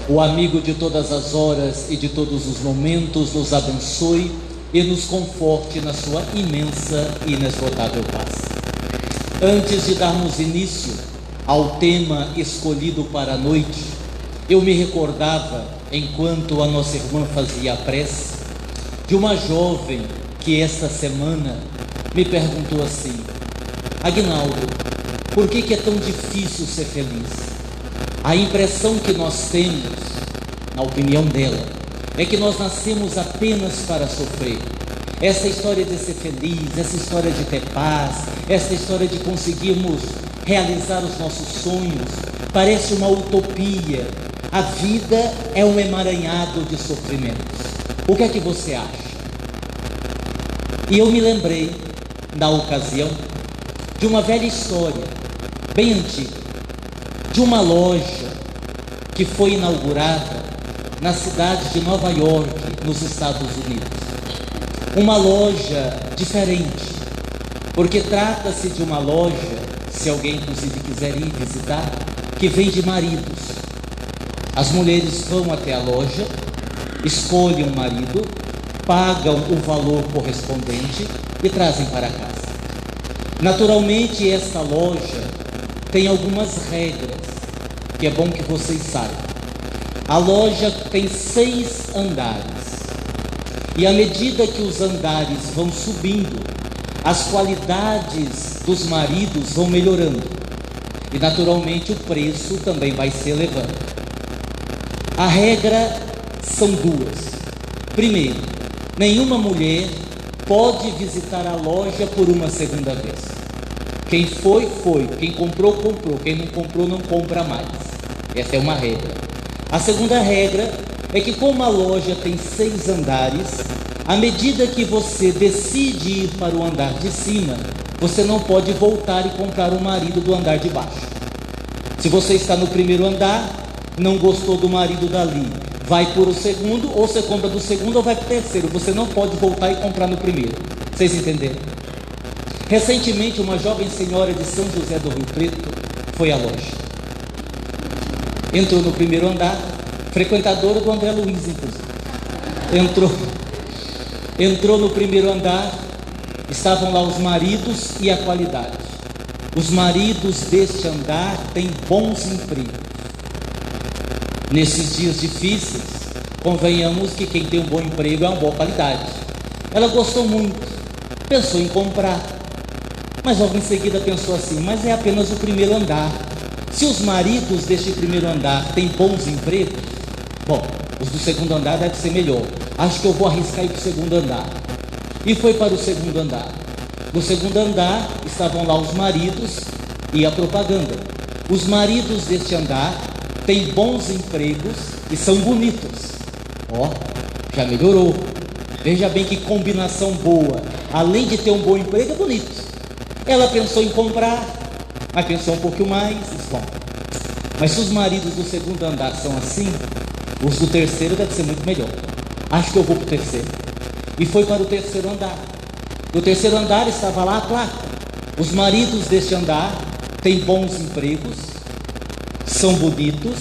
O amigo de todas as horas e de todos os momentos nos abençoe e nos conforte na sua imensa e inesgotável paz. Antes de darmos início ao tema escolhido para a noite, eu me recordava, enquanto a nossa irmã fazia a prece, de uma jovem que esta semana me perguntou assim: Aguinaldo, por que é tão difícil ser feliz? A impressão que nós temos, na opinião dela, é que nós nascemos apenas para sofrer. Essa história de ser feliz, essa história de ter paz, essa história de conseguirmos realizar os nossos sonhos, parece uma utopia. A vida é um emaranhado de sofrimentos. O que é que você acha? E eu me lembrei, na ocasião, de uma velha história, bem antiga, de uma loja que foi inaugurada na cidade de Nova York, nos Estados Unidos. Uma loja diferente, porque trata-se de uma loja, se alguém inclusive quiser ir visitar, que vende maridos. As mulheres vão até a loja, escolhem um marido, pagam o valor correspondente e trazem para casa. Naturalmente, esta loja tem algumas regras, que é bom que vocês saibam. A loja tem 6 andares, e à medida que os andares vão subindo, as qualidades dos maridos vão melhorando, e naturalmente o preço também vai se elevando. A regra são 2. Primeiro, nenhuma mulher pode visitar a loja por uma segunda vez. Quem foi, foi. Quem comprou, comprou. Quem não comprou, não compra mais. Essa é uma regra. A segunda regra é que, como a loja tem 6 andares, à medida que você decide ir para o andar de cima, você não pode voltar e comprar o marido do andar de baixo. Se você está no primeiro andar, não gostou do marido dali, vai por o segundo, ou você compra do segundo ou vai para o terceiro. Você não pode voltar e comprar no primeiro. Vocês entenderam? Recentemente, uma jovem senhora de São José do Rio Preto foi à loja. Entrou no primeiro andar, frequentadora do André Luiz, inclusive. Entrou no primeiro andar, estavam lá os maridos e a qualidade. Os maridos deste andar têm bons empregos. Nesses dias difíceis, convenhamos que quem tem um bom emprego é uma boa qualidade. Ela gostou muito, pensou em comprar, mas logo em seguida pensou assim: mas é apenas o primeiro andar. Se os maridos deste primeiro andar têm bons empregos, bom, os do segundo andar devem ser melhor. Acho que eu vou arriscar ir para o segundo andar. E foi para o segundo andar. No segundo andar estavam lá os maridos e a propaganda. Os maridos deste andar têm bons empregos e são bonitos. Ó, já melhorou. Veja bem que combinação boa. Além de ter um bom emprego, é bonito. Ela pensou em comprar, mas pensou um pouquinho mais, bom. Mas se os maridos do segundo andar são assim, os do terceiro devem ser muito melhor. Acho que eu vou para o terceiro. E foi para o terceiro andar. No terceiro andar estava lá a placa: os maridos deste andar têm bons empregos, são bonitos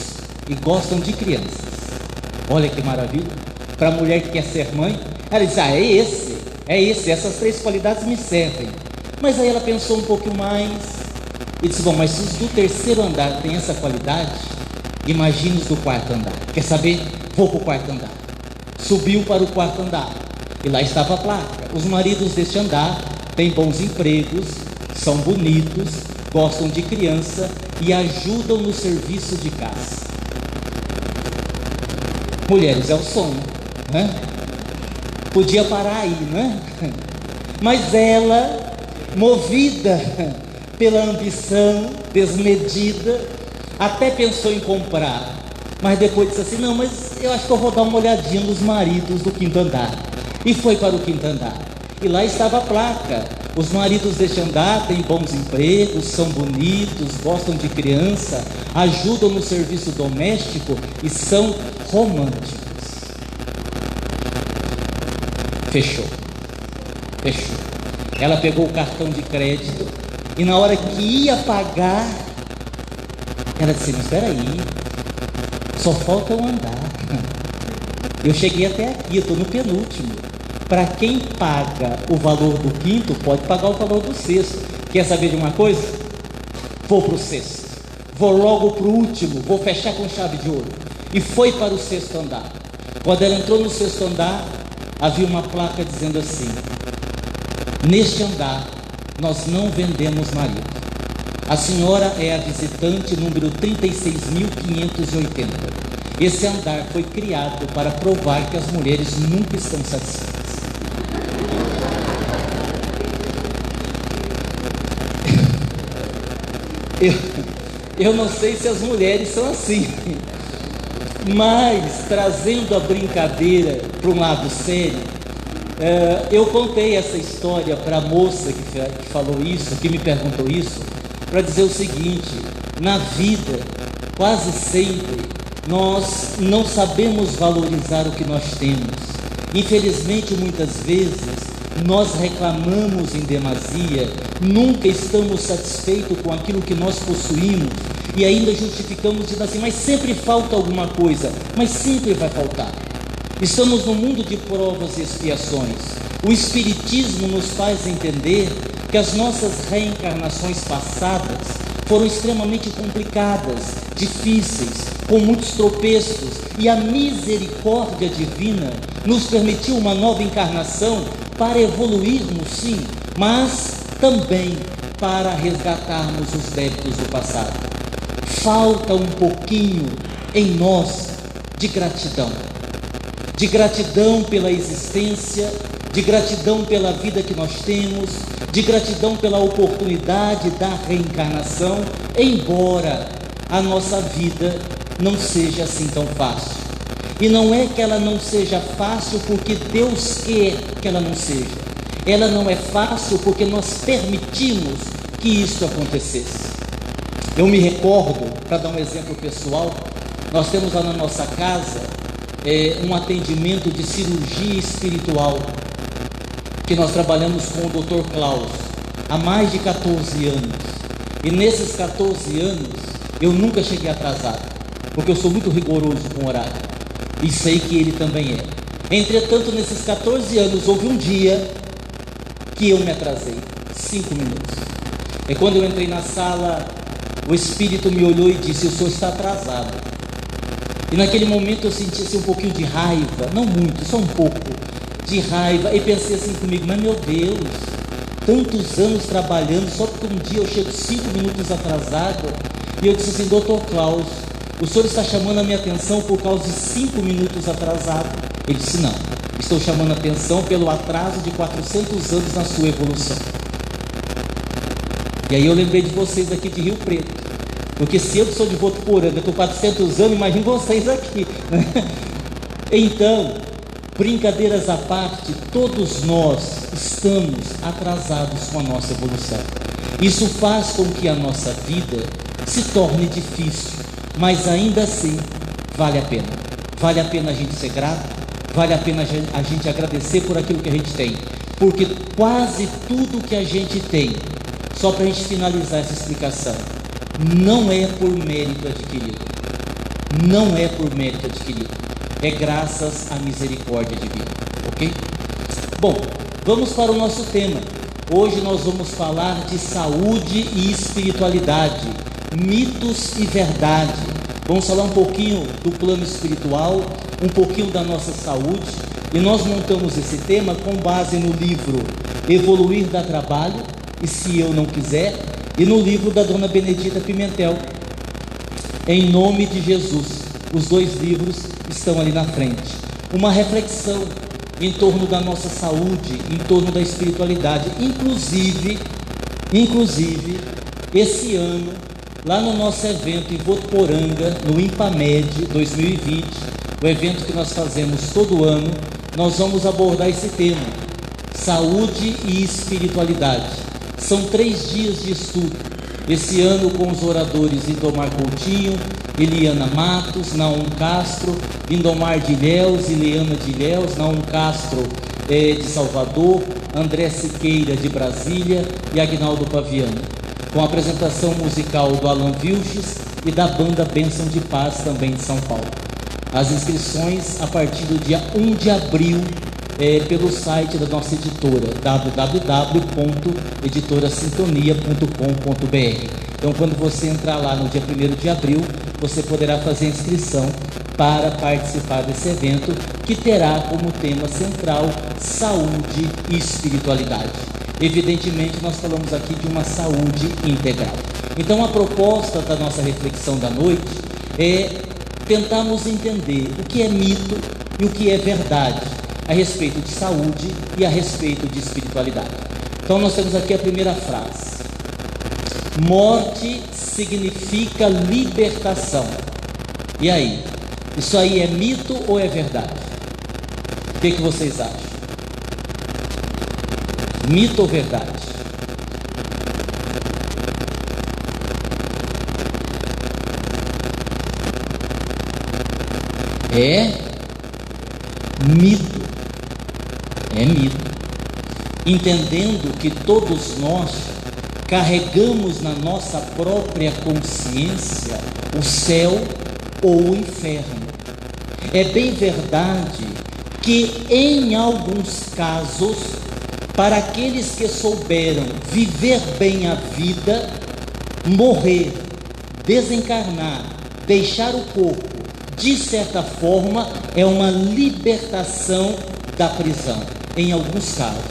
e gostam de crianças. Olha que maravilha. Para a mulher que quer ser mãe, ela diz: é esse, essas 3 qualidades me servem. Mas aí ela pensou um pouquinho mais e disse: bom, mas se os do terceiro andar têm essa qualidade, imagine os do quarto andar. Quer saber? Vou para o quarto andar. Subiu para o quarto andar e lá estava a placa: os maridos deste andar têm bons empregos, são bonitos, gostam de criança e ajudam no serviço de casa. Mulheres, é o sonho, né? Podia parar aí, né? Mas ela, movida pela ambição desmedida, até pensou em comprar, mas depois disse assim: não, mas eu acho que eu vou dar uma olhadinha nos maridos do quinto andar. E foi para o quinto andar, e lá estava a placa: os maridos deste andar têm bons empregos, são bonitos, gostam de criança, ajudam no serviço doméstico e são românticos. Fechou. Ela pegou o cartão de crédito e na hora que ia pagar, ela disse: mas espera aí, Só falta eu andar. Eu cheguei até aqui, eu estou no penúltimo. Para quem paga o valor do quinto, pode pagar o valor do sexto. Quer saber de uma coisa? Vou para o sexto. Vou logo para o último. Vou fechar com chave de ouro. E foi para o sexto andar. Quando ela entrou no sexto andar, havia uma placa dizendo assim: neste andar nós não vendemos marido. A senhora é a visitante número 36.580. Esse andar foi criado para provar que as mulheres nunca estão satisfeitas. Eu não sei se as mulheres são assim, mas trazendo a brincadeira para um lado sério, eu contei essa história para a moça que falou isso, que me perguntou isso, para dizer o seguinte: na vida, quase sempre, nós não sabemos valorizar o que nós temos. Infelizmente, muitas vezes, nós reclamamos em demasia, nunca estamos satisfeitos com aquilo que nós possuímos e ainda justificamos dizendo assim: mas sempre falta alguma coisa, mas sempre vai faltar. Estamos num mundo de provas e expiações. O Espiritismo nos faz entender que as nossas reencarnações passadas foram extremamente complicadas, difíceis, com muitos tropeços, e a misericórdia divina nos permitiu uma nova encarnação para evoluirmos, sim, mas também para resgatarmos os débitos do passado. Falta um pouquinho em nós de gratidão pela existência, de gratidão pela vida que nós temos, de gratidão pela oportunidade da reencarnação, embora a nossa vida não seja assim tão fácil. E não é que ela não seja fácil porque Deus quer que ela não seja. Ela não é fácil porque nós permitimos que isso acontecesse. Eu me recordo, para dar um exemplo pessoal, nós temos lá na nossa casa um atendimento de cirurgia espiritual, que nós trabalhamos com o Dr. Klaus há mais de 14 anos. E nesses 14 anos, eu nunca cheguei atrasado, porque eu sou muito rigoroso com o horário, e sei que ele também é. Entretanto, nesses 14 anos, houve um dia que eu me atrasei, 5 minutos. E quando eu entrei na sala, o Espírito me olhou e disse: o senhor está atrasado. E naquele momento eu senti assim, um pouquinho de raiva, não muito, só um pouco de raiva, e pensei assim comigo: mas meu Deus, tantos anos trabalhando, só porque um dia eu chego 5 minutos atrasado. E eu disse assim: doutor Klaus, o senhor está chamando a minha atenção por causa de 5 minutos atrasado? Ele disse: não, estou chamando a atenção pelo atraso de 400 anos na sua evolução. E aí eu lembrei de vocês aqui de Rio Preto, porque se eu que sou de Votuporanga estou 400 anos, imagine vocês aqui, né? Então, brincadeiras à parte, todos nós estamos atrasados com a nossa evolução. Isso faz com que a nossa vida se torne difícil, mas ainda assim vale a pena. Vale a pena a gente ser grato, vale a pena a gente agradecer por aquilo que a gente tem, porque quase tudo que a gente tem, só para a gente finalizar essa explicação, não é por mérito adquirido, não é por mérito adquirido, é graças à misericórdia divina, ok? Bom, vamos para o nosso tema. Hoje nós vamos falar de saúde e espiritualidade, mitos e verdade. Vamos falar um pouquinho do plano espiritual, um pouquinho da nossa saúde, e nós montamos esse tema com base no livro Evoluir dá Trabalho, e Se Eu Não Quiser, e no livro da Dona Benedita Pimentel, Em Nome de Jesus. Os dois livros estão ali na frente. Uma reflexão em torno da nossa saúde, em torno da espiritualidade. Inclusive, esse ano, lá no nosso evento em Votuporanga, no IMPAMED 2020, o evento que nós fazemos todo ano, nós vamos abordar esse tema: saúde e espiritualidade. São 3 dias de estudo. Esse ano com os oradores Lindomar Coutinho, Eliana Matos, Naum Castro, Lindomar de Ilhéus, Ileana de Ilhéus, Naum Castro de Salvador, André Siqueira de Brasília e Agnaldo Paviani, com a apresentação musical do Alan Vilches e da banda Bênção de Paz, também de São Paulo. As inscrições a partir do dia 1 de abril, pelo site da nossa editora, www.editorasintonia.com.br. Então, quando você entrar lá no dia 1º de abril, você poderá fazer a inscrição para participar desse evento, que terá como tema central saúde e espiritualidade. Evidentemente, nós falamos aqui de uma saúde integral. Então, a proposta da nossa reflexão da noite é tentarmos entender o que é mito e o que é verdade a respeito de saúde e a respeito de espiritualidade. Então, nós temos aqui a primeira frase: morte significa libertação. E aí? Isso aí é mito ou é verdade? O que vocês acham? Mito ou verdade? É mito. É mito. Entendendo que todos nós carregamos na nossa própria consciência o céu ou o inferno. É bem verdade que em alguns casos, para aqueles que souberam viver bem a vida, morrer, desencarnar, deixar o corpo, de certa forma, é uma libertação da prisão, em alguns casos.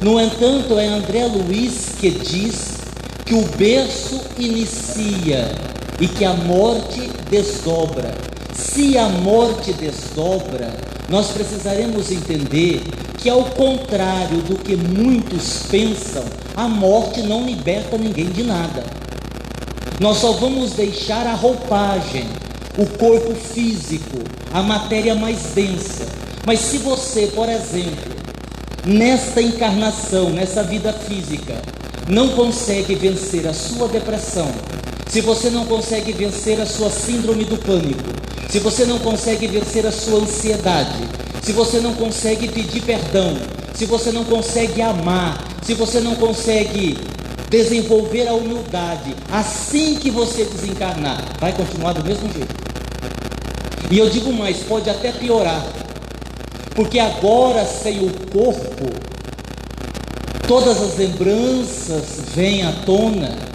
No entanto, é André Luiz que diz que o berço inicia e que a morte desdobra. Se a morte desdobra, nós precisaremos entender que, ao contrário do que muitos pensam, a morte não liberta ninguém de nada. Nós só vamos deixar a roupagem, o corpo físico, a matéria mais densa. Mas se você, por exemplo, nesta encarnação, nessa vida física, não consegue vencer a sua depressão, se você não consegue vencer a sua síndrome do pânico, se você não consegue vencer a sua ansiedade, se você não consegue pedir perdão, se você não consegue amar, se você não consegue desenvolver a humildade, assim que você desencarnar, vai continuar do mesmo jeito. E eu digo mais, pode até piorar, porque agora, sem o corpo, todas as lembranças vêm à tona.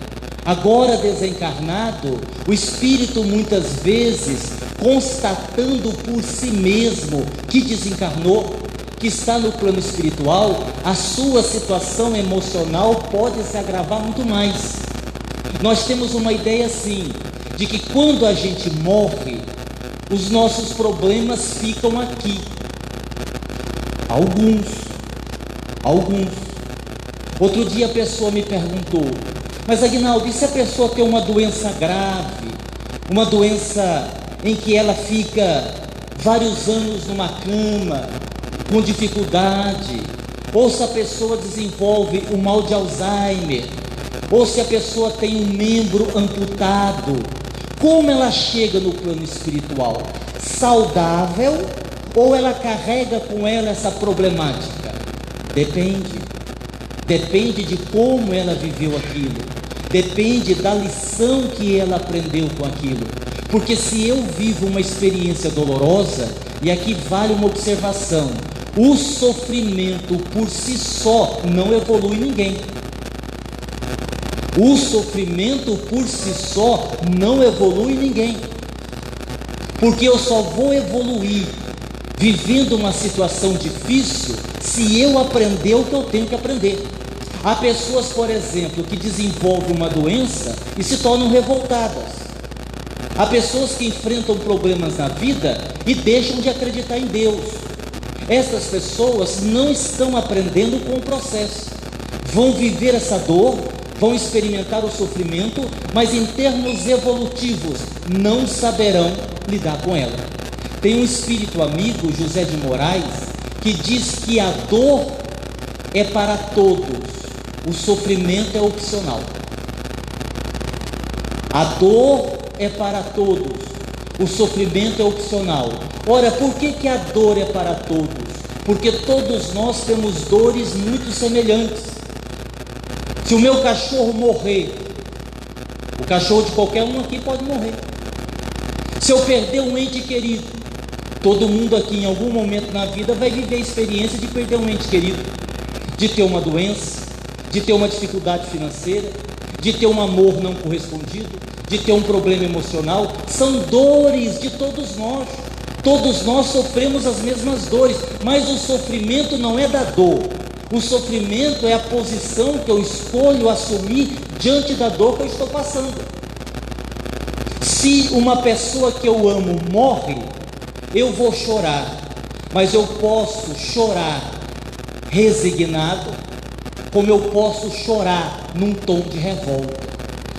Agora desencarnado, o espírito muitas vezes, constatando por si mesmo que desencarnou, que está no plano espiritual, a sua situação emocional pode se agravar muito mais. Nós temos uma ideia assim, de que quando a gente morre, os nossos problemas ficam aqui. Alguns. Outro dia a pessoa me perguntou: mas Aguinaldo, e se a pessoa tem uma doença grave, uma doença em que ela fica vários anos numa cama, com dificuldade, ou se a pessoa desenvolve o mal de Alzheimer, ou se a pessoa tem um membro amputado, como ela chega no plano espiritual? Saudável, ou ela carrega com ela essa problemática? Depende de como ela viveu aquilo, depende da lição que ela aprendeu com aquilo. Porque se eu vivo uma experiência dolorosa, e aqui vale uma observação: o sofrimento por si só não evolui ninguém. O sofrimento por si só não evolui ninguém, porque eu só vou evoluir vivendo uma situação difícil se eu aprender o que eu tenho que aprender. Há pessoas, por exemplo, que desenvolvem uma doença e se tornam revoltadas. Há pessoas que enfrentam problemas na vida e deixam de acreditar em Deus. Essas pessoas não estão aprendendo com o processo. Vão viver essa dor, vão experimentar o sofrimento, mas em termos evolutivos não saberão lidar com ela. Tem um espírito amigo, José de Moraes, que diz que a dor é para todos, o sofrimento é opcional. A dor é para todos, o sofrimento é opcional. Ora, por que a dor é para todos? Porque todos nós temos dores muito semelhantes. Se o meu cachorro morrer, o Cachorro de qualquer um aqui pode morrer. Se eu perder um ente querido, todo mundo aqui em algum momento na vida vai viver a experiência de perder um ente querido, de ter uma doença, de ter uma dificuldade financeira, de ter um amor não correspondido, de ter um problema emocional. São dores de todos nós. Todos nós sofremos as mesmas dores, mas o sofrimento não é da dor. O sofrimento é a posição que eu escolho assumir diante da dor que eu estou passando. Se uma pessoa que eu amo morre, eu vou chorar, mas eu posso chorar resignado, como eu posso chorar num tom de revolta,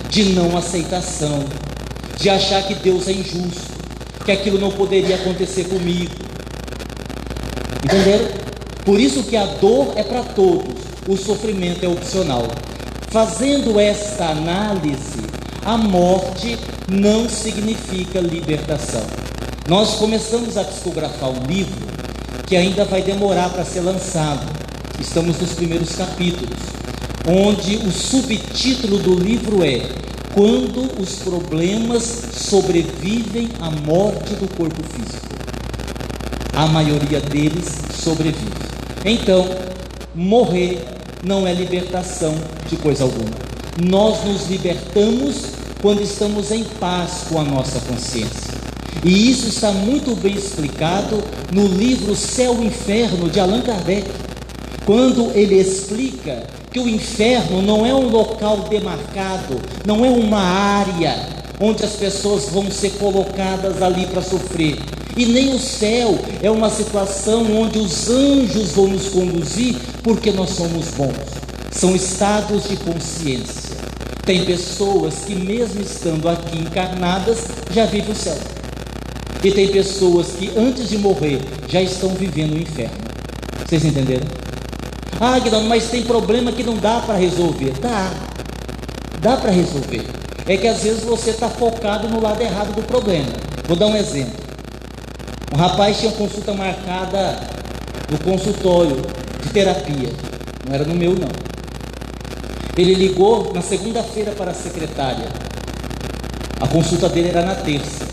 de não aceitação, de achar que Deus é injusto, que aquilo não poderia acontecer comigo. Entenderam? Por isso que a dor é para todos, o sofrimento é opcional. Fazendo esta análise, a morte não significa libertação. Nós começamos a psicografar um livro que ainda vai demorar para ser lançado. Estamos nos primeiros capítulos, onde o subtítulo do livro é Quando os problemas sobrevivem à morte do corpo físico. A maioria deles sobrevive. Então, morrer não é libertação de coisa alguma. Nós nos libertamos quando estamos em paz com a nossa consciência. E isso está muito bem explicado no livro Céu e Inferno, de Allan Kardec, quando ele explica que o inferno não é um local demarcado, não é uma área onde as pessoas vão ser colocadas ali para sofrer, e nem o céu é uma situação onde os anjos vão nos conduzir porque nós somos bons. São estados de consciência. Tem pessoas que mesmo estando aqui encarnadas já vivem o céu, e tem pessoas que antes de morrer já estão vivendo o inferno. Vocês entenderam? Ah, Guilherme, mas tem problema que não dá para resolver. Dá para resolver. É que às vezes você está focado no lado errado do problema. Vou dar um exemplo. Um rapaz tinha consulta marcada no consultório de terapia. Não era no meu, não. Ele ligou na segunda-feira para a secretária. A consulta dele era na terça.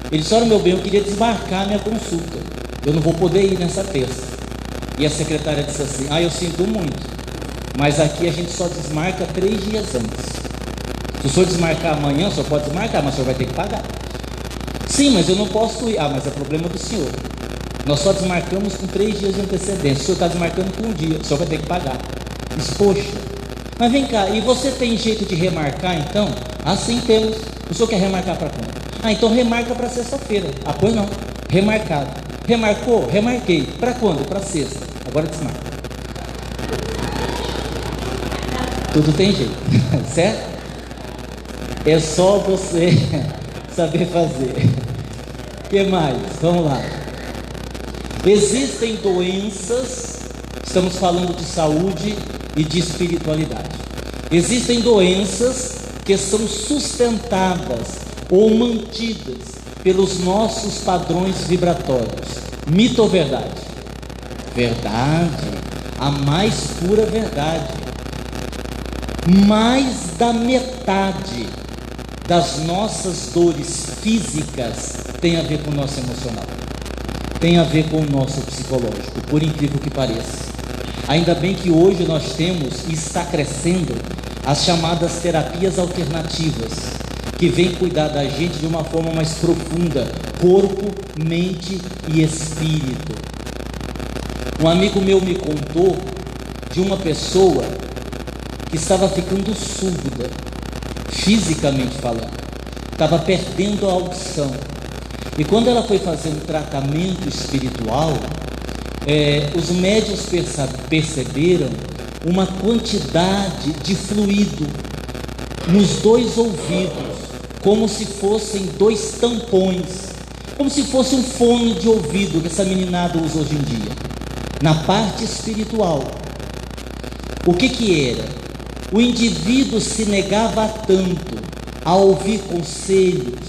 Ele disse: olha, meu bem, eu queria desmarcar a minha consulta. Eu não vou poder ir nessa terça. E a secretária disse assim: eu sinto muito, mas aqui a gente só desmarca 3 dias antes. Se o senhor desmarcar amanhã, o senhor pode desmarcar, mas o senhor vai ter que pagar. Sim, mas eu não posso ir. Mas é problema do senhor. Nós só desmarcamos com 3 dias de antecedência. O senhor está desmarcando com 1 dia, o senhor vai ter que pagar. Diz: poxa, mas vem cá, e você tem jeito de remarcar então? Sim, temos. O senhor quer remarcar para quando? Então remarca para sexta-feira. Pois não, remarcado. Remarcou? Remarquei. Para quando? Para sexta. Agora desmarca. Tudo tem jeito, certo? É só você saber fazer. O que mais? Vamos lá. Existem doenças, estamos falando de saúde e de espiritualidade. Existem doenças que são sustentadas ou mantidas pelos nossos padrões vibratórios. Mito ou verdade? Verdade, a mais pura verdade. Mais da metade das nossas dores físicas tem a ver com o nosso emocional, tem a ver com o nosso psicológico, por incrível que pareça. Ainda bem que hoje nós temos, e está crescendo, as chamadas terapias alternativas, que vem cuidar da gente de uma forma mais profunda, corpo, mente e espírito. Um amigo meu me contou de uma pessoa que estava ficando surda, fisicamente falando, estava perdendo a audição, e quando ela foi fazer um tratamento espiritual, os médios perceberam uma quantidade de fluido nos 2 ouvidos, como se fossem 2 tampões, como se fosse um fone de ouvido que essa meninada usa hoje em dia. Na parte espiritual, o que era? O indivíduo se negava tanto a ouvir conselhos,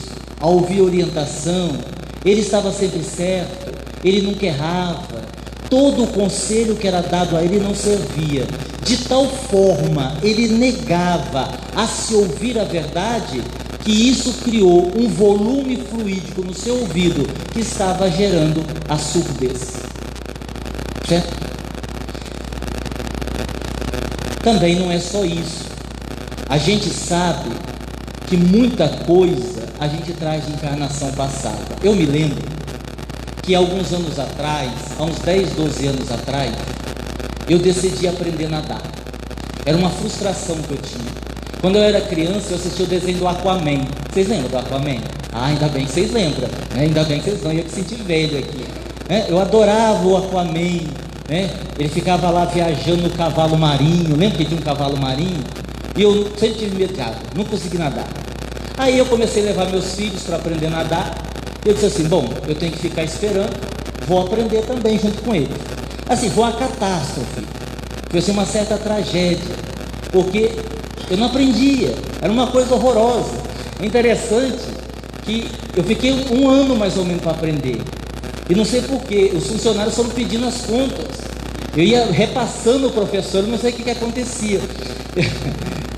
a ouvir orientação, ele estava sempre certo, ele nunca errava, todo o conselho que era dado a ele não servia. De tal forma ele negava a se ouvir a verdade, que isso criou um volume fluídico no seu ouvido que estava gerando a surdez. Certo? Também não é só isso. A gente sabe que muita coisa a gente traz de encarnação passada. Eu me lembro que alguns anos atrás, há uns 10, 12 anos atrás, eu decidi aprender a nadar. Era uma frustração que eu tinha. Quando eu era criança, eu assistia o desenho do Aquaman. Vocês lembram do Aquaman? Ah, ainda bem que vocês lembram, né? Ainda bem que vocês não, eu ia me sentir velho aqui, né? Eu adorava o Aquaman, né? Ele ficava lá viajando no cavalo marinho. Lembra que tinha um cavalo marinho? E eu sempre tive medo de água, não consegui nadar. Aí eu comecei a levar meus filhos para aprender a nadar. Eu disse assim, bom, eu tenho que ficar esperando, vou aprender também junto com eles. Assim, foi uma catástrofe, foi assim, uma certa tragédia, porque eu não aprendia, era uma coisa horrorosa. É interessante que eu fiquei um ano mais ou menos para aprender, e não sei porquê, os funcionários foram pedindo as contas, eu ia repassando o professor, eu não sei o que acontecia.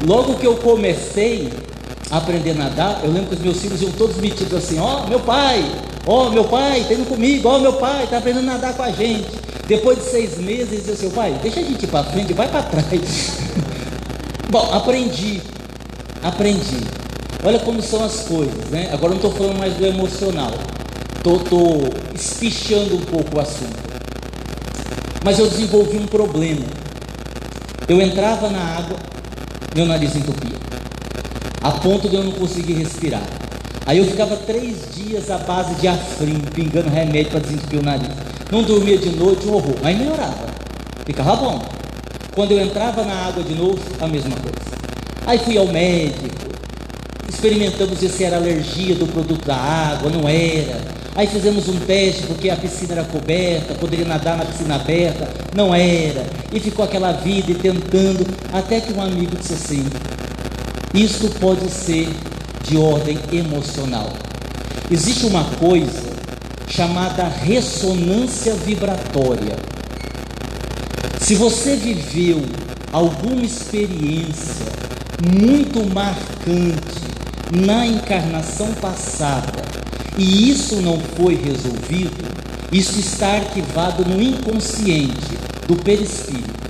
Logo que eu comecei a aprender a nadar, eu lembro que os meus filhos iam todos metidos assim, ó meu pai, tá indo comigo, ó meu pai, está aprendendo a nadar com a gente. Depois de 6 meses, eles diziam assim, pai, deixa a gente ir para frente, vai para trás. Bom, aprendi. Olha como são as coisas, né? Agora não estou falando mais do emocional, estou espichando um pouco o assunto. Mas eu desenvolvi um problema. Eu entrava na água, meu nariz entupia, a ponto de eu não conseguir respirar. Aí eu ficava 3 dias à base de Afrin, pingando remédio para desentupir o nariz. Não dormia de noite, um horror. Aí melhorava, ficava bom. Quando eu entrava na água de novo, a mesma coisa. Aí fui ao médico, experimentamos se era alergia do produto da água, não era. Aí fizemos um teste, porque a piscina era coberta, poderia nadar na piscina aberta, não era. E ficou aquela vida e tentando, até que um amigo disse assim, isto pode ser de ordem emocional. Existe uma coisa chamada ressonância vibratória. Se você viveu alguma experiência muito marcante na encarnação passada e isso não foi resolvido, isso está arquivado no inconsciente do perispírito.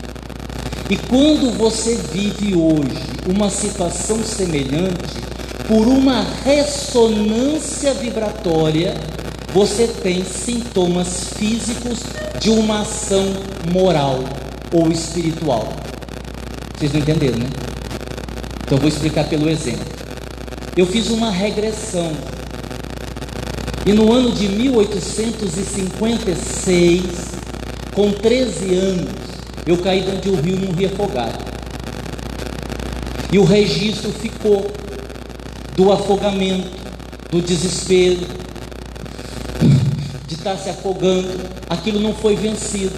E quando você vive hoje uma situação semelhante, por uma ressonância vibratória, você tem sintomas físicos de uma ação moral ou espiritual. Vocês não entenderam, né? Então eu vou explicar pelo exemplo. Eu fiz uma regressão e no ano de 1856, com 13 anos, eu caí dentro de um rio, num rio afogado. E o registro ficou do afogamento, do desespero, de estar se afogando. Aquilo não foi vencido,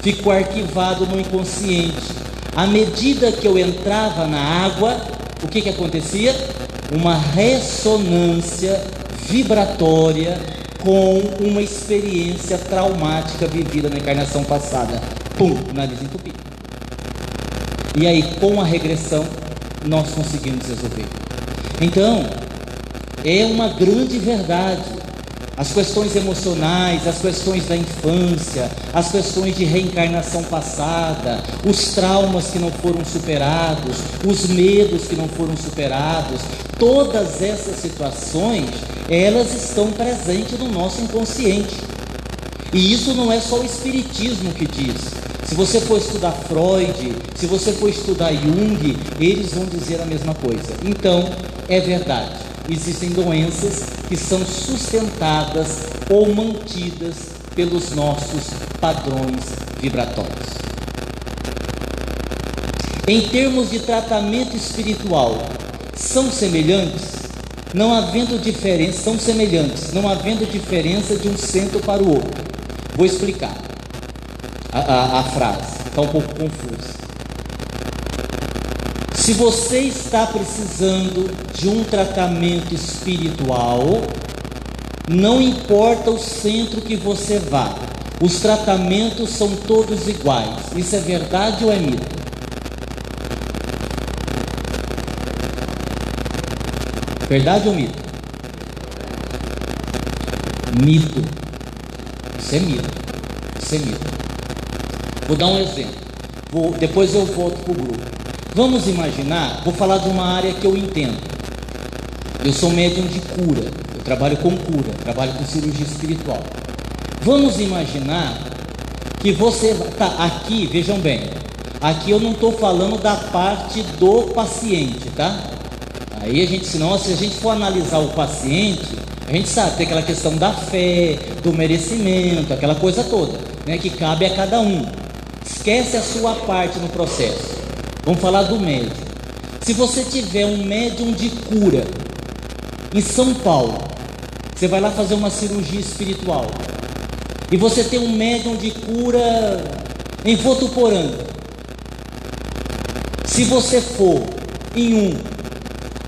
ficou arquivado no inconsciente. À medida que eu entrava na água, o que acontecia? Uma ressonância vibratória com uma experiência traumática vivida na encarnação passada. Pum, nariz entupido. E aí, com a regressão, nós conseguimos resolver. Então, é uma grande verdade. As questões emocionais, as questões da infância, as questões de reencarnação passada, os traumas que não foram superados, os medos que não foram superados, todas essas situações, elas estão presentes no nosso inconsciente. E isso não é só o espiritismo que diz. Se você for estudar Freud, se você for estudar Jung, eles vão dizer a mesma coisa. Então, é verdade. Existem doenças que são sustentadas ou mantidas pelos nossos padrões vibratórios. Em termos de tratamento espiritual, são semelhantes? Não havendo diferença, são semelhantes, não havendo diferença de um centro para o outro. Vou explicar a frase, está um pouco confusa. Se você está precisando de um tratamento espiritual, não importa o centro que você vá, os tratamentos são todos iguais. Isso é verdade ou é mito? Verdade ou mito? Mito. Isso é mito. Isso é mito. Vou dar um exemplo. Depois eu volto para o grupo. Vamos imaginar, vou falar de uma área que eu entendo. Eu sou médium de cura. Eu trabalho com cura, trabalho com cirurgia espiritual. Vamos imaginar que você está aqui, vejam bem. Aqui eu não estou falando da parte do paciente, tá? Aí a gente, senão, se a gente for analisar o paciente, a gente sabe, tem aquela questão da fé, do merecimento, aquela coisa toda, né, que cabe a cada um. Esquece a sua parte no processo. Vamos falar do médium. Se você tiver um médium de cura em São Paulo, você vai lá fazer uma cirurgia espiritual, e você tem um médium de cura em Votuporanga. Se você for em um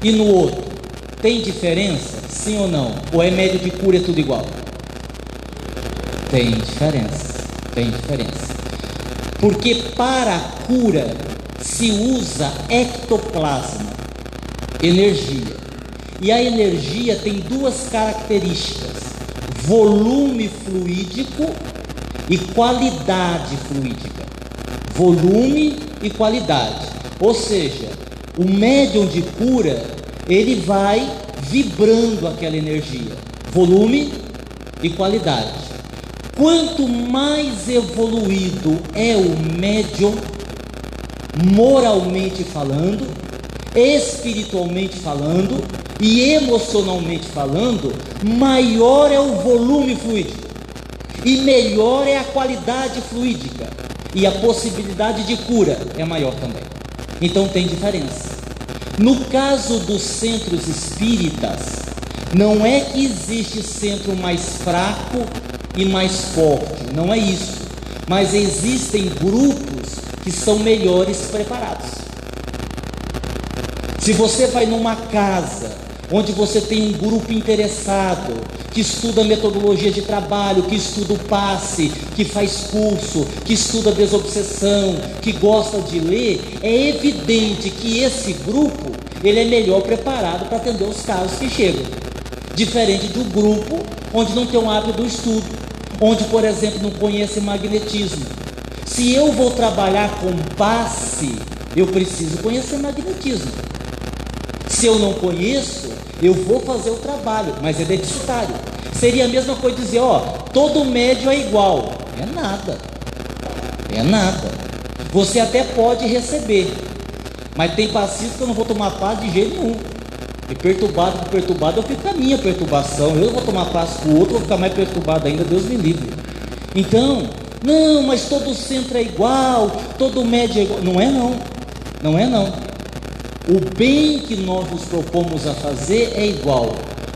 e no outro, tem diferença? Sim ou não? Ou é médium de cura, é tudo igual? Tem diferença. Tem diferença. Porque para a cura se usa ectoplasma, energia. E a energia tem duas características: volume fluídico e qualidade fluídica. Volume e qualidade. Ou seja, o médium de cura, ele vai vibrando aquela energia, volume e qualidade. Quanto mais evoluído é o médium, moralmente falando, espiritualmente falando e emocionalmente falando, maior é o volume fluídico e melhor é a qualidade fluídica, e a possibilidade de cura é maior também. Então tem diferença. No caso dos centros espíritas, não é que existe centro mais fraco e mais forte, não é isso, mas existem grupos que são melhores preparados. Se você vai numa casa onde você tem um grupo interessado, que estuda metodologia de trabalho, que estuda o passe, que faz curso, que estuda desobsessão, que gosta de ler, é evidente que esse grupo, ele é melhor preparado para atender os casos que chegam, diferente de um grupo onde não tem um hábito do estudo, onde, por exemplo, não conhece magnetismo. Se eu vou trabalhar com passe, eu preciso conhecer magnetismo. Se eu não conheço, eu vou fazer o trabalho, mas é deficitário. Seria a mesma coisa dizer, todo médium é igual. É nada. É nada. Você até pode receber, mas tem passista que eu não vou tomar passe de jeito nenhum. E perturbado por perturbado, eu fico com a minha perturbação. Eu vou tomar passe com o outro, vou ficar mais perturbado ainda, Deus me livre. Então, não, mas todo centro é igual, todo médium é igual. Não é não. Não é não. O bem que nós nos propomos a fazer é igual,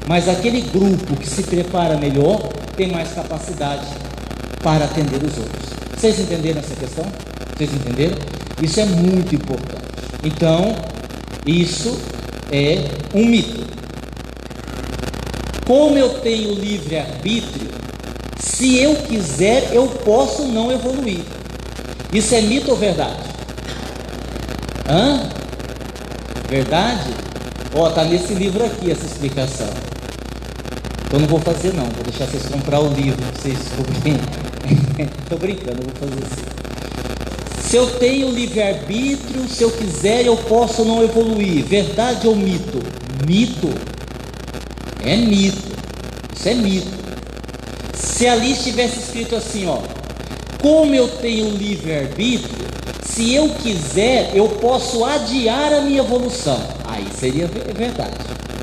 mas aquele grupo que se prepara melhor tem mais capacidade para atender os outros. Vocês entenderam essa questão? Vocês entenderam? Isso é muito importante. Então, isso é um mito. Como eu tenho livre-arbítrio, se eu quiser, eu posso não evoluir. Isso é mito ou verdade? Verdade? Está nesse livro aqui essa explicação. Eu não vou fazer não, vou deixar vocês comprar o livro para vocês descobrirem. Estou brincando, eu vou fazer assim. Se eu tenho livre-arbítrio, se eu quiser, eu posso não evoluir. Verdade ou mito? Mito. É mito. Isso é mito. Se ali estivesse escrito assim, como eu tenho livre-arbítrio, se eu quiser, eu posso adiar a minha evolução. Aí seria verdade.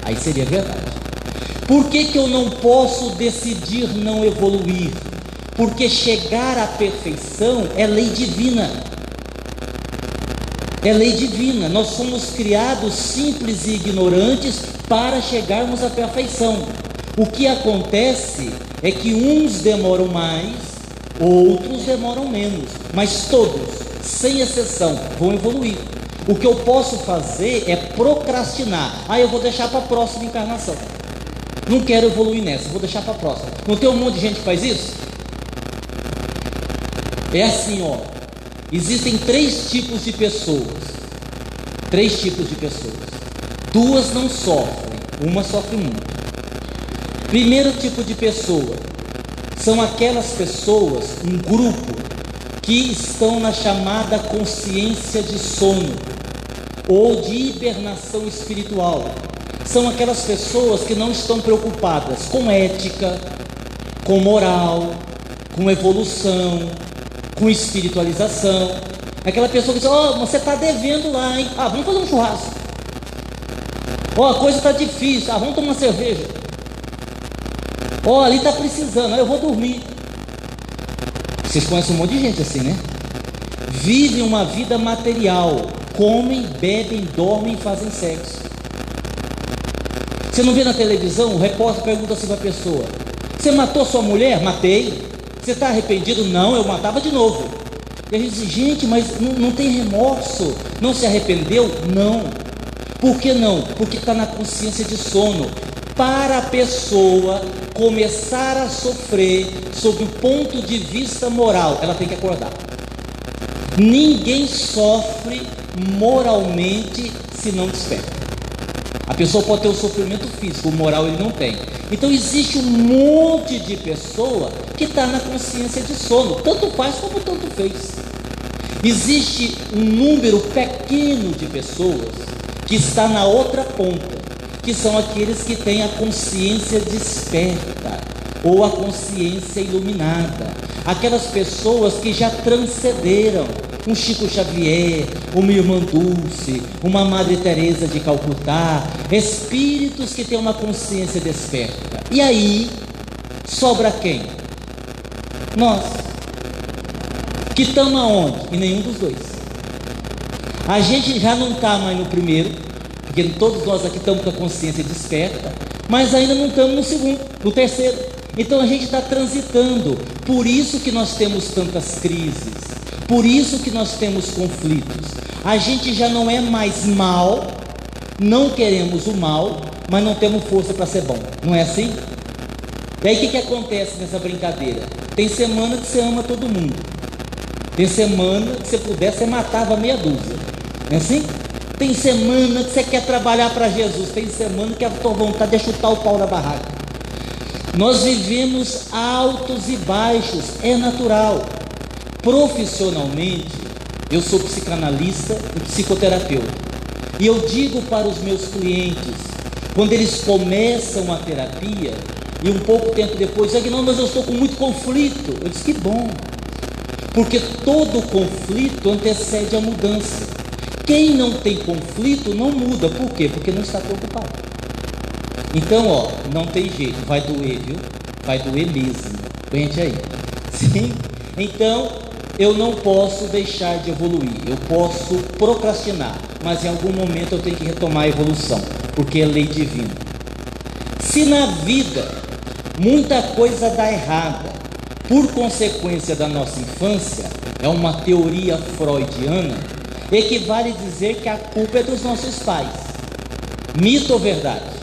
Aí seria verdade. Por que eu não posso decidir não evoluir? Porque chegar à perfeição é lei divina. É lei divina. Nós somos criados simples e ignorantes para chegarmos à perfeição. O que acontece é que uns demoram mais, outros demoram menos, mas todos, sem exceção, vão evoluir. O que eu posso fazer é procrastinar. Eu vou deixar para a próxima encarnação. Não quero evoluir nessa, vou deixar para a próxima. Não tem um monte de gente que faz isso? É assim, existem 3 tipos de pessoas. 3 tipos de pessoas. 2 não sofrem, uma sofre muito. Primeiro tipo de pessoa são aquelas pessoas, um grupo, que estão na chamada consciência de sono ou de hibernação espiritual. São aquelas pessoas que não estão preocupadas com ética, com moral, com evolução, com espiritualização. Aquela pessoa que diz: ó, você está devendo lá, hein? Ah, vamos fazer um churrasco. Ó, a coisa está difícil. Ah, vamos tomar uma cerveja. Ó, ali está precisando. Eu vou dormir. Vocês conhecem um monte de gente assim, né? Vivem uma vida material. Comem, bebem, dormem e fazem sexo. Você não vê na televisão? O repórter pergunta assim para a pessoa: você matou sua mulher? Matei. Você está arrependido? Não, eu matava de novo. E a gente diz: gente, mas não tem remorso? Não se arrependeu? Não. Por que não? Porque está na consciência de sono. Para a pessoa começar a sofrer sob o ponto de vista moral, ela tem que acordar. Ninguém sofre moralmente se não desperta. A pessoa pode ter um sofrimento físico, o moral ele não tem. Então existe um monte de pessoa que está na consciência de sono, tanto faz como tanto fez. Existe um número pequeno de pessoas que está na outra ponta, que são aqueles que têm a consciência desperta ou a consciência iluminada, aquelas pessoas que já transcenderam um Chico Xavier, uma Irmã Dulce, uma Madre Teresa de Calcutá, espíritos que têm uma consciência desperta. E aí sobra quem? Nós, que estamos aonde? Em nenhum dos dois. A gente já não está mais no primeiro, porque todos nós aqui estamos com a consciência desperta, mas ainda não estamos no segundo, no terceiro. Então a gente está transitando. Por isso que nós temos tantas crises, por isso que nós temos conflitos. A gente já não é mais mal, não queremos o mal, mas não temos força para ser bom. Não é assim? E aí o que acontece nessa brincadeira? Tem semana que você ama todo mundo. Tem semana que, se puder, você matava meia dúzia. Não é assim? Tem semana que você quer trabalhar para Jesus. Tem semana que a tua vontade é chutar o pau da barraca. Nós vivemos altos e baixos, é natural. Profissionalmente, eu sou psicanalista e psicoterapeuta. E eu digo para os meus clientes, quando eles começam a terapia, e um pouco tempo depois, dizem: não, mas eu estou com muito conflito. Eu disse: que bom, porque todo conflito antecede a mudança. Quem não tem conflito não muda. Por quê? Porque não está preocupado. Então, ó, não tem jeito, vai doer, viu? Vai doer mesmo. Aguente aí. Sim? Então, eu não posso deixar de evoluir. Eu posso procrastinar, mas em algum momento eu tenho que retomar a evolução, porque é lei divina. Se na vida muita coisa dá errada por consequência da nossa infância, é uma teoria freudiana, equivale dizer que a culpa é dos nossos pais. Mito ou verdade?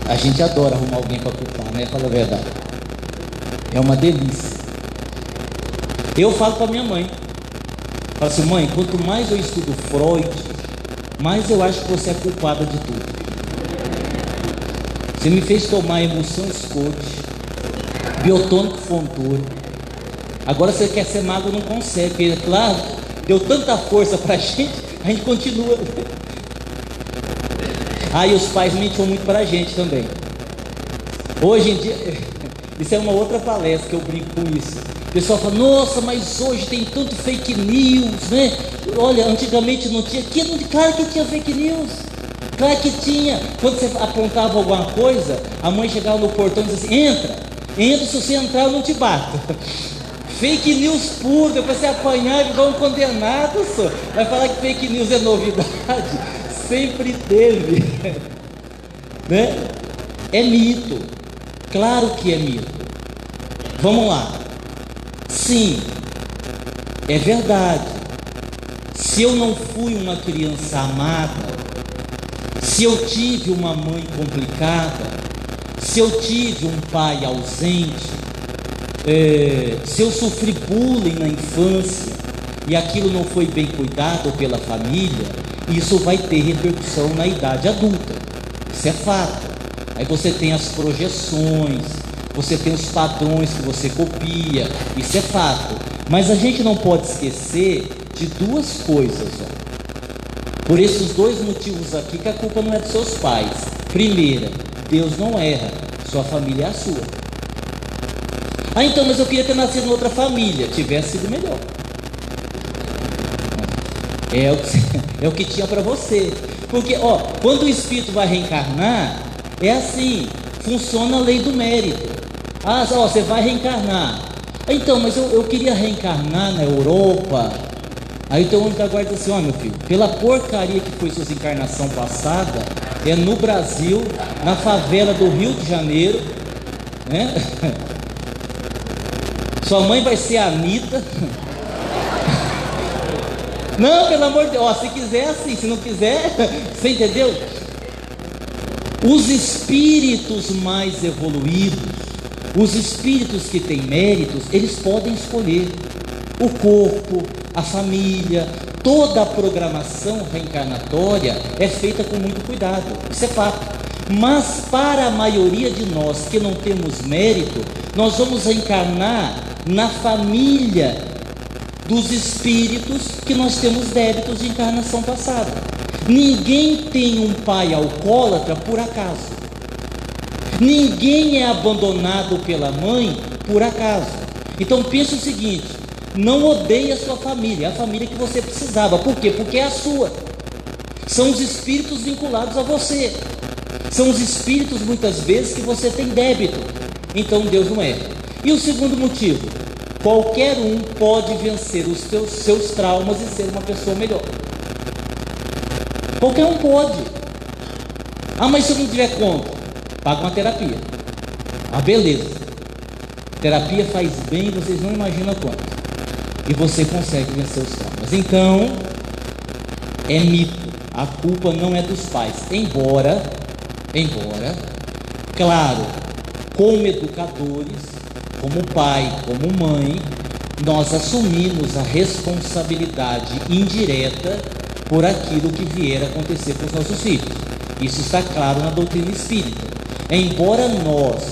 A gente adora arrumar alguém para culpar, né? Fala a verdade. É uma delícia. Eu falo para minha mãe, falo assim: mãe, quanto mais eu estudo Freud, mais eu acho que você é culpada de tudo. Você me fez tomar emoção Scott, biotônico Fontoura. Agora você quer ser mago, não consegue, porque, claro, deu tanta força para a gente continua. E os pais mentiam muito para a gente também. Hoje em dia, isso é uma outra palestra que eu brinco com isso. O pessoal fala: nossa, mas hoje tem tanto fake news, né? Olha, antigamente não tinha. Claro que tinha fake news. Claro que tinha. Quando você apontava alguma coisa, a mãe chegava no portão e dizia assim: entra, se você entrar eu não te bato. Fake news puro, depois você apanhar igual um condenado, só. Vai falar que fake news é novidade? Sempre teve, né? É mito, claro que é mito. Vamos lá. Sim, é verdade. Se eu não fui uma criança amada, se eu tive uma mãe complicada, se eu tive um pai ausente, se eu sofri bullying na infância, e aquilo não foi bem cuidado pela família, isso vai ter repercussão na idade adulta. Isso é fato. Aí você tem as projeções, você tem os padrões que você copia, isso é fato. Mas a gente não pode esquecer de duas coisas, ó. Por esses dois motivos aqui, que a culpa não é dos seus pais. Primeira, Deus não erra, sua família é a sua. Ah, então, mas eu queria ter nascido em outra família, tivesse sido melhor. É o que tinha para você. Porque, ó, quando o espírito vai reencarnar, é assim, funciona a lei do mérito. Ah, ó, você vai reencarnar. Então, mas eu queria reencarnar na Europa. Aí então o anjo da guarda diz assim: ó, meu filho, pela porcaria que foi sua encarnação passada, é no Brasil, na favela do Rio de Janeiro, né? Sua mãe vai ser a Anitta. Não, pelo amor de Deus, ó, se quiser assim, se não quiser, você entendeu? Os espíritos mais evoluídos, os espíritos que têm méritos, eles podem escolher o corpo, a família, toda a programação reencarnatória é feita com muito cuidado, isso é fato. Mas para a maioria de nós que não temos mérito, nós vamos reencarnar na família dos espíritos que nós temos débitos de encarnação passada. Ninguém tem um pai alcoólatra por acaso. Ninguém é abandonado pela mãe por acaso. Então pense o seguinte: não odeie a sua família, a família que você precisava. Por quê? Porque é a sua. São os espíritos vinculados a você. São os espíritos muitas vezes que você tem débito. Então Deus não erra. E o segundo motivo: qualquer um pode vencer os seus traumas e ser uma pessoa melhor. Qualquer um pode. Ah, mas se eu não tiver conta, paga uma terapia. Ah, beleza. Terapia faz bem, vocês não imaginam quanto. E você consegue vencer os traumas. Então, é mito. A culpa não é dos pais. Embora, claro, como educadores, como pai, como mãe, nós assumimos a responsabilidade indireta por aquilo que vier a acontecer com os nossos filhos. Isso está claro na doutrina espírita. Embora nós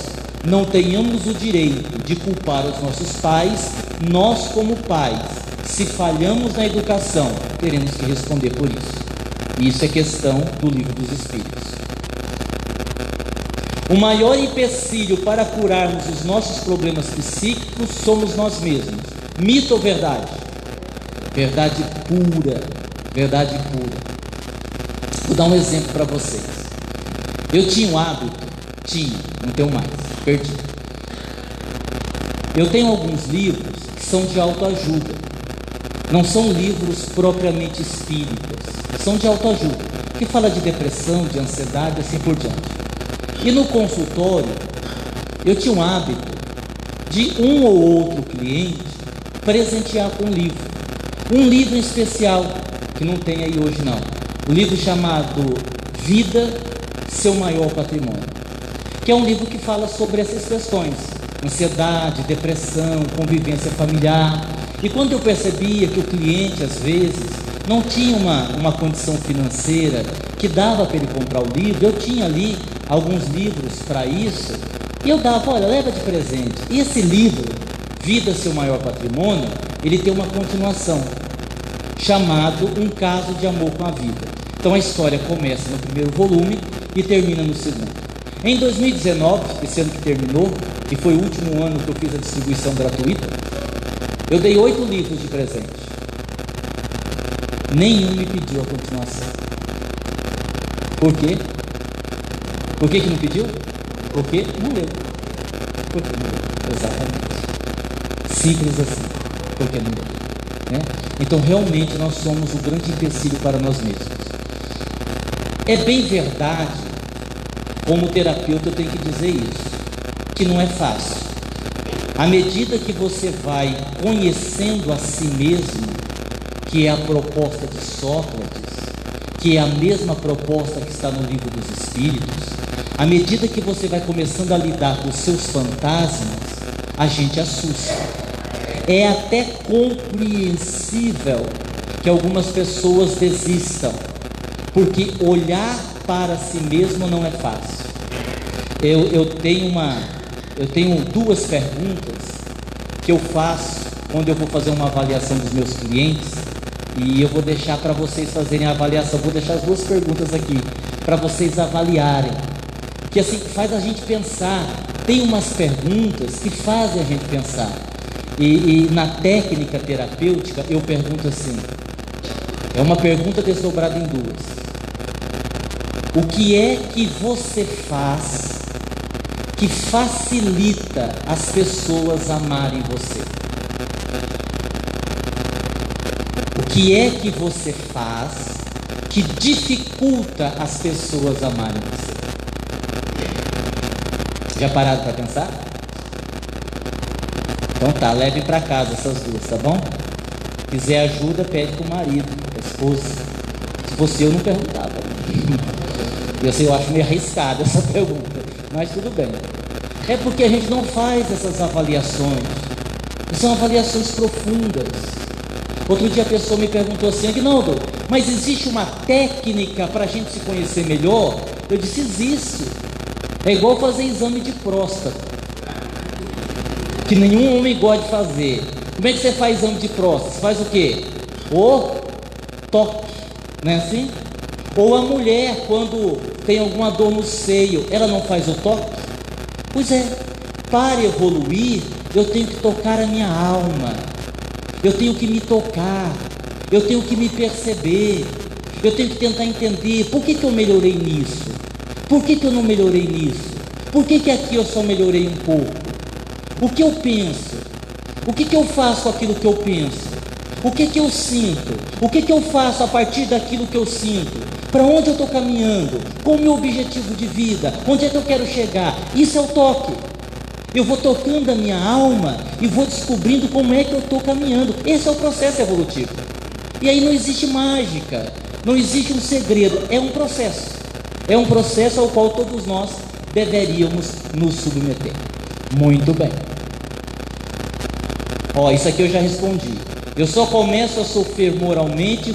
não tenhamos o direito de culpar os nossos pais, nós como pais, se falhamos na educação, teremos que responder por isso. Isso é questão do Livro dos Espíritos. O maior empecilho para curarmos os nossos problemas psíquicos somos nós mesmos. Mito ou verdade? Verdade pura. Verdade pura. Vou dar um exemplo para vocês. Eu tinha um hábito, não tenho mais, perdi. Eu tenho alguns livros que são de autoajuda. Não são livros propriamente espíritas, são de autoajuda, que fala de depressão, de ansiedade, assim por diante. E no consultório, eu tinha um hábito de um ou outro cliente presentear com um livro em especial, que não tem aí hoje não, um livro chamado Vida, Seu Maior Patrimônio, que é um livro que fala sobre essas questões, ansiedade, depressão, convivência familiar. E quando eu percebia que o cliente às vezes não tinha uma condição financeira que dava para ele comprar o livro, eu tinha ali alguns livros para isso, e eu dava: olha, leva de presente. E esse livro, Vida, Seu Maior Patrimônio, ele tem uma continuação, chamado Um Caso de Amor com a Vida. Então a história começa no primeiro volume e termina no segundo. Em 2019, esse ano que terminou, que foi o último ano que eu fiz a distribuição gratuita, eu dei 8 livros de presente. Nenhum me pediu a continuação. Por quê? Por que não pediu? Porque não leu. Porque não leu. Exatamente. Simples assim. Porque não leu. Né? Então realmente nós somos o grande empecilho para nós mesmos. É bem verdade, como terapeuta eu tenho que dizer isso, que não é fácil. À medida que você vai conhecendo a si mesmo, que é a proposta de Sócrates, que é a mesma proposta que está no Livro dos Espíritos, à medida que você vai começando a lidar com os seus fantasmas, a gente assusta. É até compreensível que algumas pessoas desistam, porque olhar para si mesmo não é fácil. Eu tenho duas perguntas que eu faço quando eu vou fazer uma avaliação dos meus clientes, e eu vou deixar para vocês fazerem a avaliação. Vou deixar as duas perguntas aqui para vocês avaliarem, que assim faz a gente pensar. Tem umas perguntas que fazem a gente pensar, e na técnica terapêutica eu pergunto assim, é uma pergunta desdobrada em duas: o que é que você faz que facilita as pessoas amarem você? O que é que você faz que dificulta as pessoas amarem você? Já pararam para pensar? Então tá, leve para casa essas duas, tá bom? Se quiser ajuda, pede pro marido, pra esposa. Se fosse eu, não perguntava. Eu acho meio arriscada essa pergunta, mas tudo bem. É porque a gente não faz essas avaliações. São avaliações profundas. Outro dia a pessoa me perguntou assim: Aguinaldo, mas existe uma técnica para a gente se conhecer melhor? Eu disse: existe. É igual fazer exame de próstata, que nenhum homem gosta de fazer. Como é que você faz exame de próstata? Você faz o quê? O toque, não é assim? Ou a mulher, quando tem alguma dor no seio, ela não faz o toque? Pois é, para evoluir, eu tenho que tocar a minha alma, eu tenho que me tocar, eu tenho que me perceber, eu tenho que tentar entender por que eu melhorei nisso, por que eu não melhorei nisso, por que aqui eu só melhorei um pouco, o que eu penso, o que eu faço com aquilo que eu penso, o que eu sinto, o que eu faço a partir daquilo que eu sinto, para onde eu estou caminhando, qual o meu objetivo de vida, onde é que eu quero chegar. Isso é o toque. Eu vou tocando a minha alma e vou descobrindo como é que eu estou caminhando. Esse é o processo evolutivo. E aí não existe mágica, não existe um segredo, é um processo. É um processo ao qual todos nós deveríamos nos submeter. Muito bem. Isso aqui eu já respondi. Eu só começo a sofrer moralmente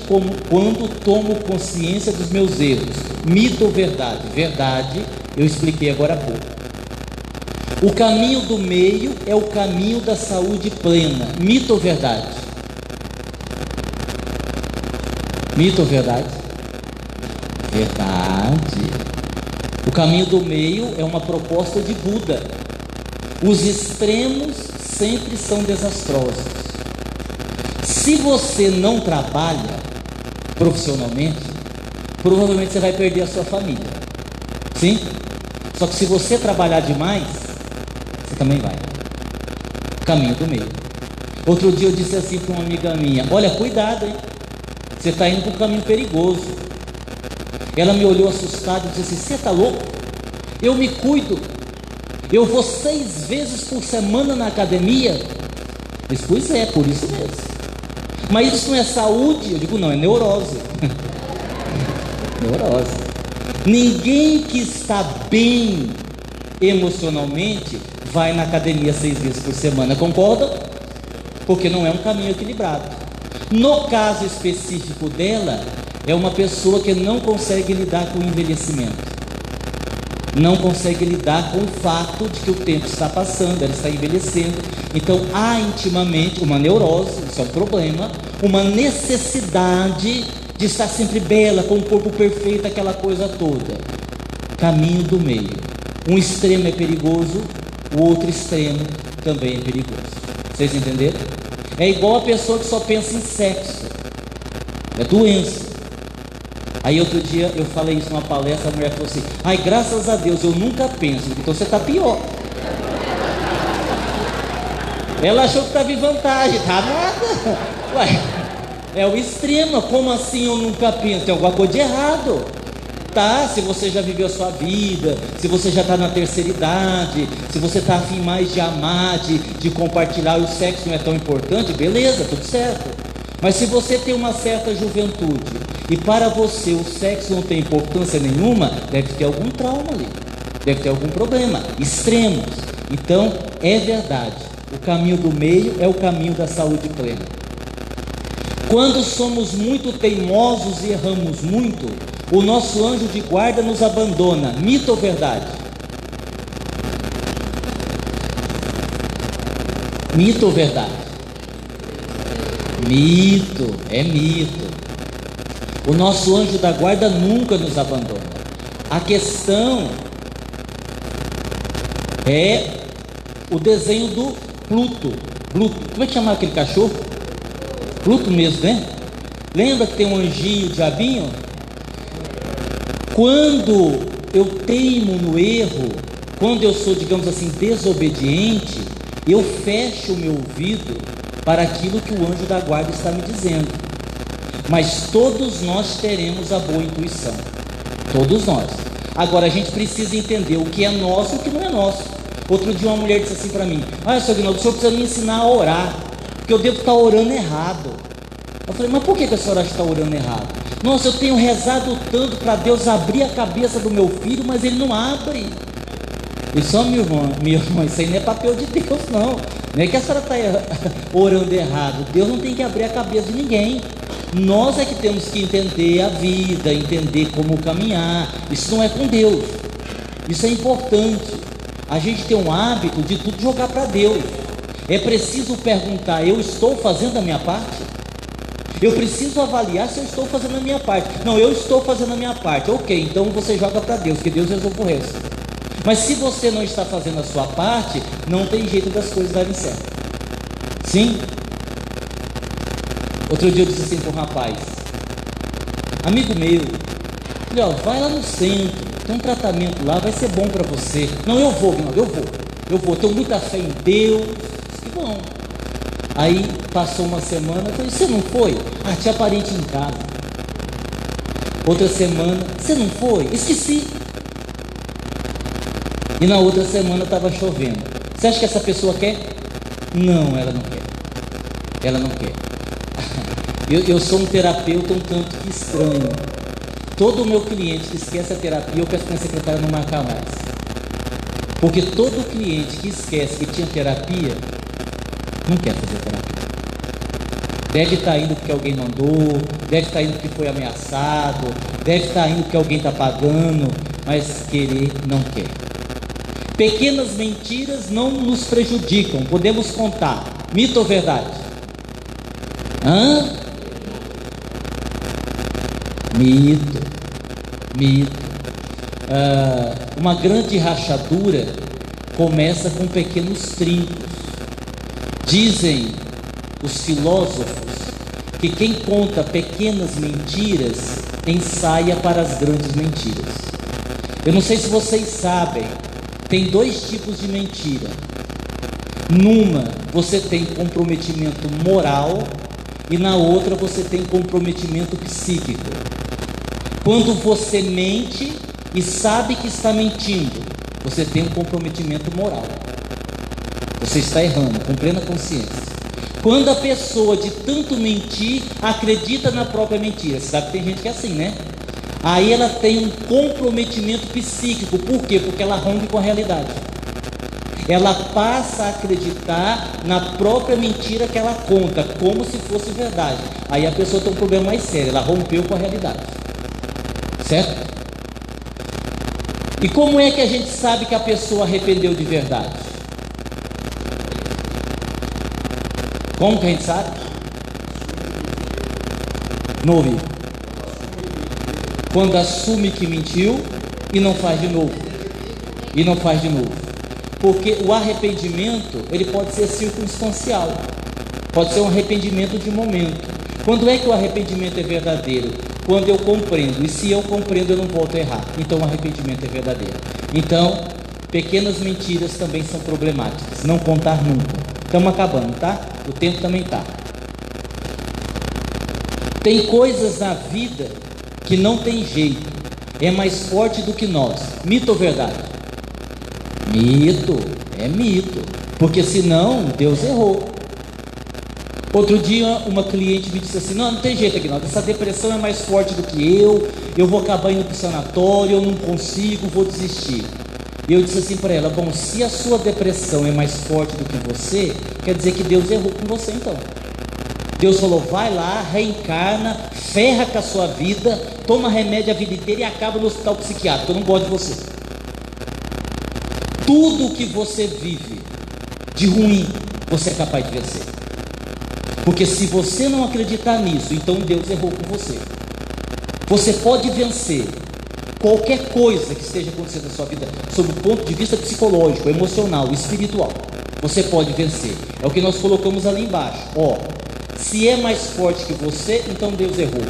quando tomo consciência dos meus erros. Mito ou verdade? Verdade, eu expliquei agora há pouco. O caminho do meio é o caminho da saúde plena. Mito ou verdade? Mito ou verdade? Verdade. O caminho do meio é uma proposta de Buda. Os extremos sempre são desastrosos. Se você não trabalha profissionalmente, provavelmente você vai perder a sua família. Sim? Só que se você trabalhar demais, você também vai. Caminho do meio. Outro dia eu disse assim para uma amiga minha: olha, cuidado, hein? Você está indo para um caminho perigoso. Ela me olhou assustada e disse assim: você está louco? Eu me cuido. Eu vou 6 vezes por semana na academia. Eu disse: pois é, por isso mesmo. Mas isso não é saúde? Eu digo: não, é neurose. Neurose. Ninguém que está bem emocionalmente vai na academia 6 vezes por semana, concordam? Porque não é um caminho equilibrado. No caso específico dela, é uma pessoa que não consegue lidar com o envelhecimento, não consegue lidar com o fato de que o tempo está passando, ela está envelhecendo. Então há intimamente uma neurose, isso é um problema, uma necessidade de estar sempre bela, com o corpo perfeito, aquela coisa toda. Caminho do meio. Um extremo é perigoso, o outro extremo também é perigoso. Vocês entenderam? É igual a pessoa que só pensa em sexo, é doença. Aí outro dia eu falei isso numa palestra, a mulher falou assim: ai, graças a Deus eu nunca penso. Então você está pior. Ela achou que estava em vantagem. Tá nada. Ué, é o extremo. Como assim eu nunca penso? Tem alguma coisa de errado. Tá, se você já viveu a sua vida, se você já está na terceira idade, se você está afim mais de amar, de compartilhar, e o sexo não é tão importante, beleza, tudo certo. Mas se você tem uma certa juventude e para você o sexo não tem importância nenhuma, deve ter algum trauma ali, deve ter algum problema, extremos. Então é verdade, O caminho do meio é o caminho da saúde plena. Quando somos muito teimosos e erramos muito, o nosso anjo de guarda nos abandona. Mito ou verdade? Mito ou verdade? Mito, é mito. O nosso anjo da guarda nunca nos abandona. A questão é o desenho do Pluto. Como é que chamava aquele cachorro? Pluto mesmo, né? Lembra que tem um anjinho, o diabinho? Quando eu teimo no erro, quando eu sou, digamos assim, desobediente, eu fecho o meu ouvido para aquilo que o anjo da guarda está me dizendo. Mas todos nós teremos a boa intuição. Todos nós. Agora a gente precisa entender o que é nosso e o que não é nosso. Outro dia uma mulher disse assim para mim: seu Aguinaldo, o senhor precisa me ensinar a orar, porque eu devo estar orando errado. Eu falei: mas por que a senhora está orando errado? Nossa, eu tenho rezado tanto para Deus abrir a cabeça do meu filho, mas ele não abre. Isso, minha irmã, isso aí não é papel de Deus, não. Não é que a senhora está orando errado. Deus não tem que abrir a cabeça de ninguém. Nós é que temos que entender a vida, entender como caminhar. Isso não é com Deus. Isso é importante. A gente tem um hábito de tudo jogar para Deus. É preciso perguntar: eu estou fazendo a minha parte? Eu preciso avaliar se eu estou fazendo a minha parte. Não, eu estou fazendo a minha parte. Ok, então você joga para Deus, que Deus resolve o resto. Mas se você não está fazendo a sua parte, não tem jeito das coisas darem certo. Sim? Outro dia eu disse assim para um rapaz, amigo meu, falei: vai lá no centro, tem um tratamento lá, vai ser bom para você. Não, eu vou, tenho muita fé em Deus. Que bom. Aí passou uma semana, eu falei: você não foi? Tinha parente em casa. Outra semana: você não foi? Esqueci. E na outra semana estava chovendo. Você acha que essa pessoa quer? Não, ela não quer. Ela não quer. Eu sou um terapeuta um tanto que estranho. Todo o meu cliente que esquece a terapia, eu peço para a minha secretária não marcar mais. Porque todo cliente que esquece que tinha terapia, não quer fazer terapia. Deve estar indo porque alguém mandou, deve estar indo porque foi ameaçado, deve estar indo porque alguém está pagando, mas querer não quer. Pequenas mentiras não nos prejudicam, podemos contar. Mito ou verdade? Mito. Uma grande rachadura começa com pequenos trincos. Dizem os filósofos que quem conta pequenas mentiras ensaia para as grandes mentiras. Eu não sei se vocês sabem, tem dois tipos de mentira. Numa você tem comprometimento moral e na outra você tem comprometimento psíquico. Quando você mente e sabe que está mentindo, você tem um comprometimento moral. Você está errando, com plena consciência. Quando a pessoa de tanto mentir acredita na própria mentira, você sabe que tem gente que é assim, né? Aí ela tem um comprometimento psíquico. Por quê? Porque ela rompe com a realidade. Ela passa a acreditar na própria mentira que ela conta, como se fosse verdade. Aí a pessoa tem um problema mais sério, ela rompeu com a realidade. Certo? E como é que a gente sabe que a pessoa arrependeu de verdade? Como que a gente sabe? Não ouvi. Quando assume que mentiu e não faz de novo. Porque o arrependimento, ele pode ser circunstancial. Pode ser um arrependimento de momento. Quando é que o arrependimento é verdadeiro? Quando eu compreendo. E se eu compreendo, eu não volto a errar. Então o arrependimento é verdadeiro. Então, pequenas mentiras também são problemáticas. Não contar nunca. Estamos acabando, tá? O tempo também está. Tem coisas na vida que não tem jeito, é mais forte do que nós. Mito ou verdade? Mito, é mito, porque senão Deus errou. Outro dia uma cliente me disse assim: não tem jeito, Aguinaldo, essa depressão é mais forte do que eu vou acabar indo para o sanatório, eu não consigo, vou desistir. E eu disse assim para ela: bom, se a sua depressão é mais forte do que você, quer dizer que Deus errou com você então. Deus falou: vai lá, reencarna, ferra com a sua vida, toma remédio a vida inteira e acaba no hospital psiquiátrico. Eu não gosto de você. Tudo que você vive de ruim, você é capaz de vencer. Porque se você não acreditar nisso, então Deus errou com você. Você pode vencer qualquer coisa que esteja acontecendo na sua vida, sob o ponto de vista psicológico, emocional, espiritual. Você pode vencer. É o que nós colocamos ali embaixo. Se é mais forte que você, então Deus errou.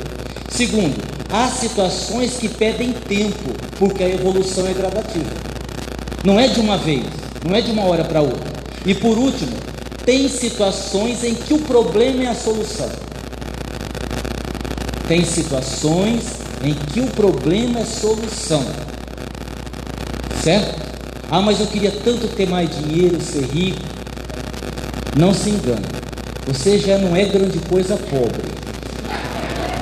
Segundo, há situações que pedem tempo, porque a evolução é gradativa. Não é de uma vez, não é de uma hora para outra. E por último, tem situações em que o problema é a solução. Tem situações em que o problema é solução. Certo? Mas eu queria tanto ter mais dinheiro, ser rico. Não se engane. Você já não é grande coisa pobre.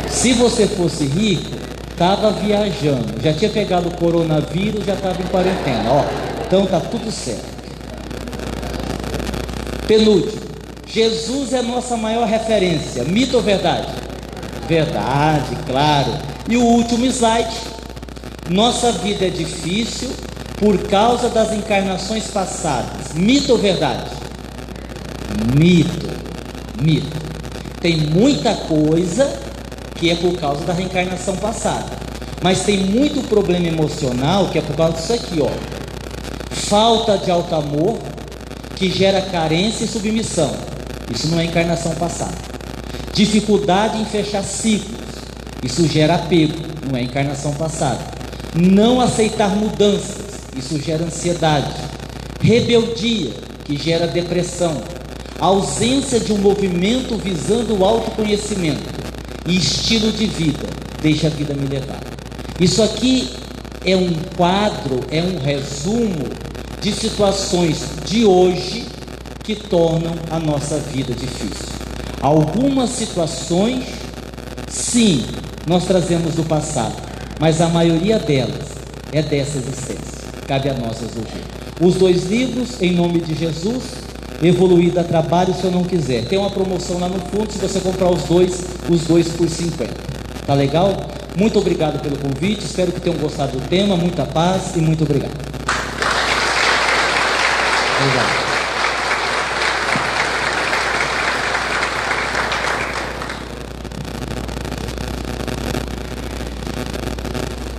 Se você fosse rico, estava viajando, já tinha pegado o coronavírus, já estava em quarentena. Então está tudo certo. Penúltimo, Jesus é a nossa maior referência. Mito ou verdade? Verdade, claro. E o último slide: nossa vida é difícil por causa das encarnações passadas. Mito ou verdade? Mito. Tem muita coisa que é por causa da reencarnação passada, mas tem muito problema emocional que é por causa disso aqui, falta de alto amor, que gera carência e submissão. Isso não é encarnação passada. Dificuldade em fechar ciclos, isso gera apego, não é encarnação passada. Não aceitar mudanças, isso gera ansiedade. Rebeldia, que gera depressão. Ausência de um movimento visando o autoconhecimento. E estilo de vida, deixa a vida me levar. Isso aqui é um quadro, é um resumo de situações de hoje que tornam a nossa vida difícil. Algumas situações, sim, nós trazemos do passado, mas a maioria delas é dessa existência. Cabe a nós resolver. Os 2 livros, em nome de Jesus. Evoluir dá trabalho se eu não quiser. Tem uma promoção lá no fundo, se você comprar os dois por 50. Tá legal? Muito obrigado pelo convite, espero que tenham gostado do tema. Muita paz e muito obrigado. Obrigado.